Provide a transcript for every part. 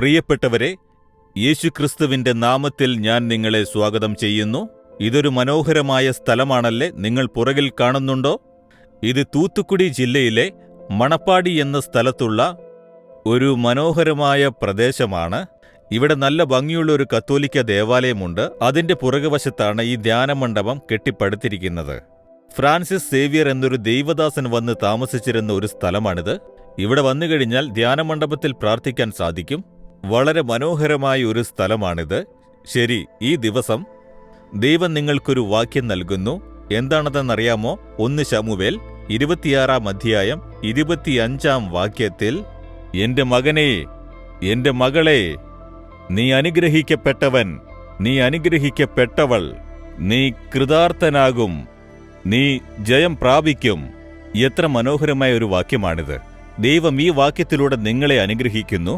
പ്രിയപ്പെട്ടവരെ, യേശുക്രിസ്തുവിന്റെ നാമത്തിൽ ഞാൻ നിങ്ങളെ സ്വാഗതം ചെയ്യുന്നു. ഇതൊരു മനോഹരമായ സ്ഥലമാണല്ലേ നിങ്ങൾ പുറകിൽ കാണുന്നുണ്ടോ? ഇത് തൂത്തുക്കുടി ജില്ലയിലെ മണപ്പാടി എന്ന സ്ഥലത്തുള്ള ഒരു മനോഹരമായ പ്രദേശമാണ്. ഇവിടെ നല്ല ഭംഗിയുള്ള ഒരു കത്തോലിക്ക ദേവാലയമുണ്ട്. അതിന്റെ പുറകുവശത്താണ് ഈ ധ്യാനമണ്ഡപം കെട്ടിപ്പടുത്തിരിക്കുന്നത്. ഫ്രാൻസിസ് സേവ്യർ എന്നൊരു ദൈവദാസൻ വന്ന് താമസിച്ചിരുന്ന ഒരു സ്ഥലമാണിത്. ഇവിടെ വന്നുകഴിഞ്ഞാൽ ധ്യാനമണ്ഡപത്തിൽ പ്രാർത്ഥിക്കാൻ സാധിക്കും. വളരെ മനോഹരമായ ഒരു സ്ഥലമാണിത്. ശരി, ഈ ദിവസം ദൈവം നിങ്ങൾക്കൊരു വാക്യം നൽകുന്നു. എന്താണതെന്നറിയാമോ? 1 ശമൂവേൽ 26 അധ്യായം 25 വാക്യത്തിൽ, എന്റെ മകനേ, എന്റെ മകളെ, നീ അനുഗ്രഹിക്കപ്പെട്ടവൻ, നീ അനുഗ്രഹിക്കപ്പെട്ടവൾ, നീ കൃതാർത്ഥനാകും, നീ ജയം പ്രാപിക്കും. എത്ര മനോഹരമായ ഒരു വാക്യമാണിത്. ദൈവം ഈ വാക്യത്തിലൂടെ നിങ്ങളെ അനുഗ്രഹിക്കുന്നു.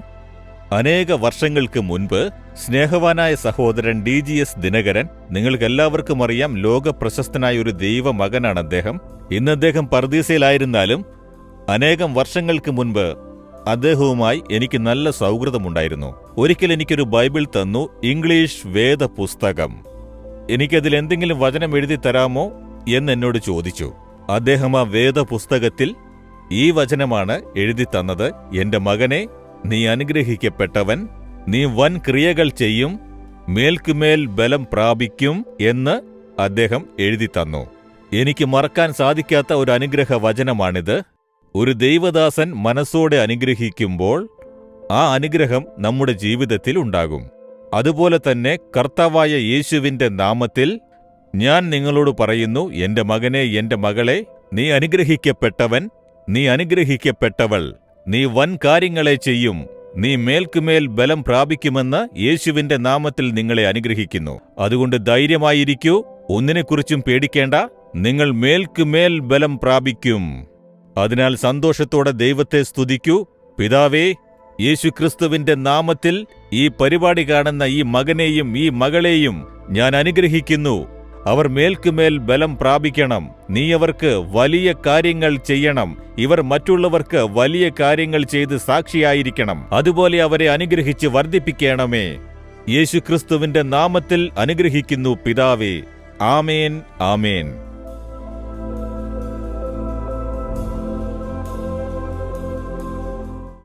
അനേക വർഷങ്ങൾക്ക് മുൻപ് സ്നേഹവാനായ സഹോദരൻ DGS ദിനകരൻ, നിങ്ങൾക്കെല്ലാവർക്കും അറിയാം, ലോക പ്രശസ്തനായ ഒരു ദൈവമകനാണ് അദ്ദേഹം. ഇന്ന് അദ്ദേഹം പർദീസയിലായിരുന്നാലും അനേകം വർഷങ്ങൾക്ക് മുൻപ് അദ്ദേഹവുമായി എനിക്ക് നല്ല സൗഹൃദമുണ്ടായിരുന്നു. ഒരിക്കൽ എനിക്കൊരു ബൈബിൾ തന്നു, ഇംഗ്ലീഷ് വേദപുസ്തകം. എനിക്കതിൽ എന്തെങ്കിലും വചനം എഴുതി തരാമോ എന്നോട് ചോദിച്ചു. അദ്ദേഹം ആ വേദപുസ്തകത്തിൽ ഈ വചനമാണ് എഴുതി തന്നത്: എന്റെ മകനെ, നീ അനുഗ്രഹിക്കപ്പെട്ടവൻ, നീ വൻ ക്രിയകൾ ചെയ്യും, മേൽക്കുമേൽ ബലം പ്രാപിക്കും എന്ന് അദ്ദേഹം എഴുതി തന്നു. എനിക്ക് മറക്കാൻ സാധിക്കാത്ത ഒരു അനുഗ്രഹ വചനമാണിത്. ഒരു ദൈവദാസൻ മനസ്സോടെ അനുഗ്രഹിക്കുമ്പോൾ ആ അനുഗ്രഹം നമ്മുടെ ജീവിതത്തിൽ ഉണ്ടാകും. അതുപോലെ തന്നെ കർത്താവായ യേശുവിന്റെ നാമത്തിൽ ഞാൻ നിങ്ങളോട് പറയുന്നു, എന്റെ മകനെ, എന്റെ മകളെ, നീ അനുഗ്രഹിക്കപ്പെട്ടവൻ, നീ അനുഗ്രഹിക്കപ്പെട്ടവൾ, നീ വൻ കാര്യങ്ങളെ ചെയ്യും, നീ മേൽക്കുമേൽ ബലം പ്രാപിക്കുമെന്ന് യേശുവിന്റെ നാമത്തിൽ നിങ്ങളെ അനുഗ്രഹിക്കുന്നു. അതുകൊണ്ട് ധൈര്യമായിരിക്കൂ, ഒന്നിനെക്കുറിച്ചും പേടിക്കേണ്ട. നിങ്ങൾ മേൽക്കുമേൽ ബലം പ്രാപിക്കും. അതിനാൽ സന്തോഷത്തോടെ ദൈവത്തെ സ്തുതിക്കൂ. പിതാവേ, യേശുക്രിസ്തുവിന്റെ നാമത്തിൽ ഈ പരിപാടി കാണുന്ന ഈ മകനെയും ഈ മകളെയും ഞാൻ അനുഗ്രഹിക്കുന്നു. അവർ മേൽക്കുമേൽ ബലം പ്രാപിക്കണം. നീ അവർക്ക് വലിയ കാര്യങ്ങൾ ചെയ്യണം. ഇവർ മറ്റുള്ളവർക്ക് വലിയ കാര്യങ്ങൾ ചെയ്ത് സാക്ഷിയായിരിക്കണം. അതുപോലെ അവരെ അനുഗ്രഹിച്ച് വർദ്ധിപ്പിക്കണമേ. യേശുക്രിസ്തുവിന്റെ നാമത്തിൽ അനുഗ്രഹിക്കുന്നു പിതാവേ. ആമേൻ, ആമേൻ.